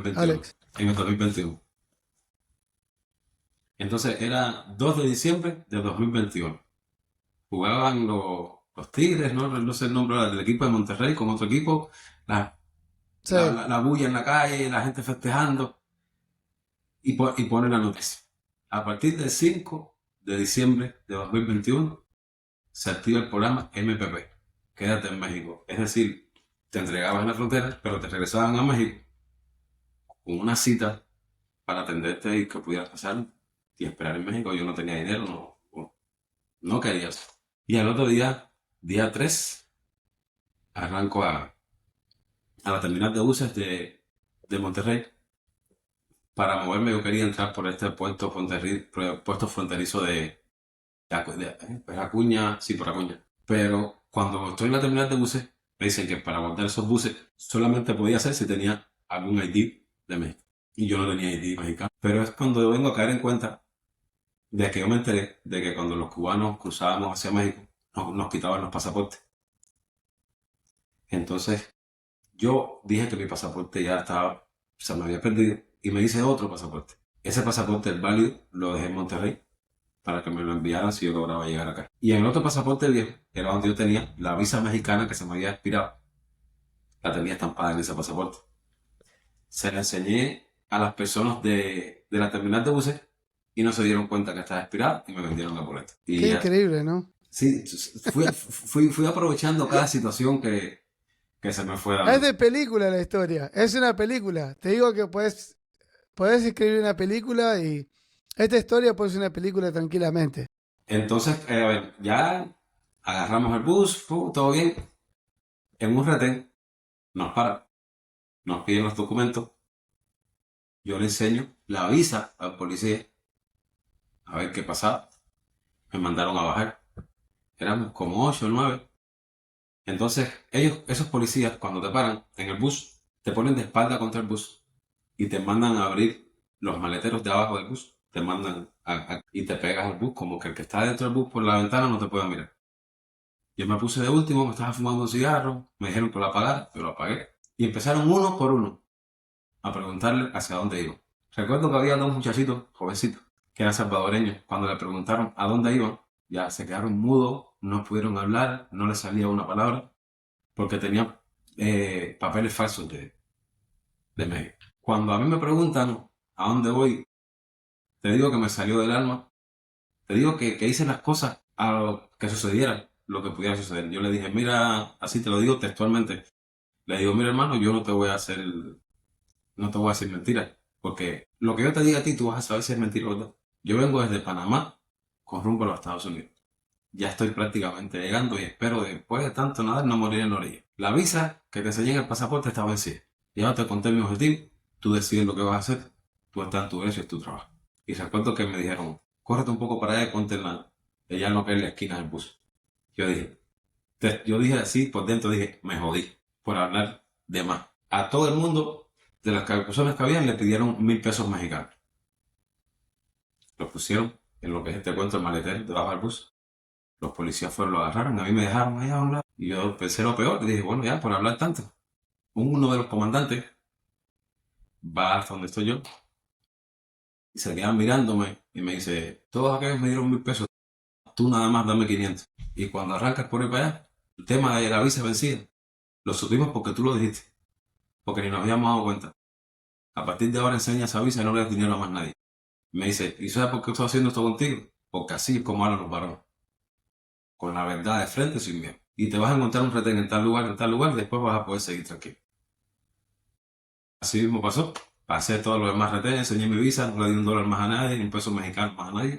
2021, Alex. en el 2021. Entonces era 2 de diciembre de 2021. Jugaban los Tigres, no sé el nombre del equipo de Monterrey con otro equipo, la, Sí. la bulla en la calle, la gente festejando y ponen la noticia. A partir del 5 de diciembre de 2021 se activa el programa MPP, Quédate en México. Es decir, te entregaban en la frontera, pero te regresaban a México con una cita para atenderte y que pudieras pasar y esperar en México. Yo no tenía dinero, no quería eso. Y al otro día, día 3, arranco a la terminal de buses de Monterrey para moverme. Yo quería entrar por este puesto fronterizo de Acuña, sí, por Acuña. Pero cuando estoy en la terminal de buses, me dicen que para abordar esos buses solamente podía hacer si tenía algún ID de México. Y yo no tenía ID mexicano. Pero es cuando yo vengo a caer en cuenta de que yo me enteré de que cuando los cubanos cruzábamos hacia México, nos quitaban los pasaportes. Entonces, yo dije que mi pasaporte ya estaba, se me había perdido y me hice otro pasaporte. Ese pasaporte, el válido, lo dejé en Monterrey para que me lo enviaran si yo lograba llegar acá. Y en el otro pasaporte viejo, era donde yo tenía la visa mexicana que se me había expirado, la tenía estampada en ese pasaporte. Se la enseñé a las personas de la terminal de buses y no se dieron cuenta que estaba expirada y me vendieron la boleta. Y Qué ya, increíble, ¿no? sí, fui aprovechando cada situación que se me fue Es dando. de película la historia. Es una película. Te digo que podés escribir una película y esta historia puede ser una película tranquilamente. Entonces, a ver, ya agarramos el bus, todo bien. En un retén nos paran, nos piden los documentos. Yo le enseño la visa al policía a ver qué pasaba. Me mandaron a bajar. Éramos como 8 o 9. Entonces, esos policías, cuando te paran en el bus, te ponen de espalda contra el bus y te mandan a abrir los maleteros de abajo del bus. Te mandan y te pegas al bus, como que el que está dentro del bus por la ventana no te puede mirar. Yo me puse de último, me estaba fumando un cigarro, me dijeron que lo apagara, yo lo apagué. Y empezaron uno por uno a preguntarle hacia dónde iban. Recuerdo que había dos muchachitos, jovencitos, que eran salvadoreños. Cuando le preguntaron a dónde iban, ya se quedaron mudos, no pudieron hablar, no les salía una palabra, porque tenían papeles falsos de México. Cuando a mí me preguntan a dónde voy, te digo que me salió del alma, te digo que hice las cosas a lo que sucediera, lo que pudiera suceder. Yo le dije, mira, así te lo digo textualmente, le digo, mira hermano, yo no te voy a hacer, no te voy a decir mentiras, porque lo que yo te diga a ti, tú vas a saber si es mentira o no. Yo vengo desde Panamá con rumbo a los Estados Unidos. Ya estoy prácticamente llegando y espero después de tanto nadar no morir en la orilla. La visa que te enseñé en el pasaporte está vencida. Ya te conté mi objetivo, tú decides lo que vas a hacer, tú estás en tu derecho y es tu trabajo. Y recuerdo que me dijeron, córrete un poco para allá y ponte ella no cae en la esquina del bus. Yo dije así, por dentro dije, me jodí por hablar de más. A todo el mundo de las personas que habían le pidieron 1,000 pesos mexicanos. Los pusieron en lo que es este cuento, el maletero, debajo del bus. Los policías fueron, lo agarraron, a mí me dejaron allá a un lado. Y yo pensé lo peor, y dije, bueno, ya, por hablar tanto. Uno de los comandantes va hasta donde estoy yo y se queda mirándome y me dice, todos aquellos me dieron 1,000 pesos, tú nada más dame 500. Y cuando arrancas por ahí para allá, el tema de la visa vencida, lo supimos porque tú lo dijiste, porque ni nos habíamos dado cuenta. A partir de ahora enseña esa visa y no le das dinero a más nadie. Me dice, ¿y sabes por qué estoy haciendo esto contigo? Porque así es como hablan los varones. Con la verdad de frente sin miedo. Y te vas a encontrar un retén en tal lugar, y después vas a poder seguir tranquilo. Así mismo pasó. Pasé todos los demás retenes, enseñé mi visa, no le di $1 más a nadie, ni un peso mexicano más a nadie.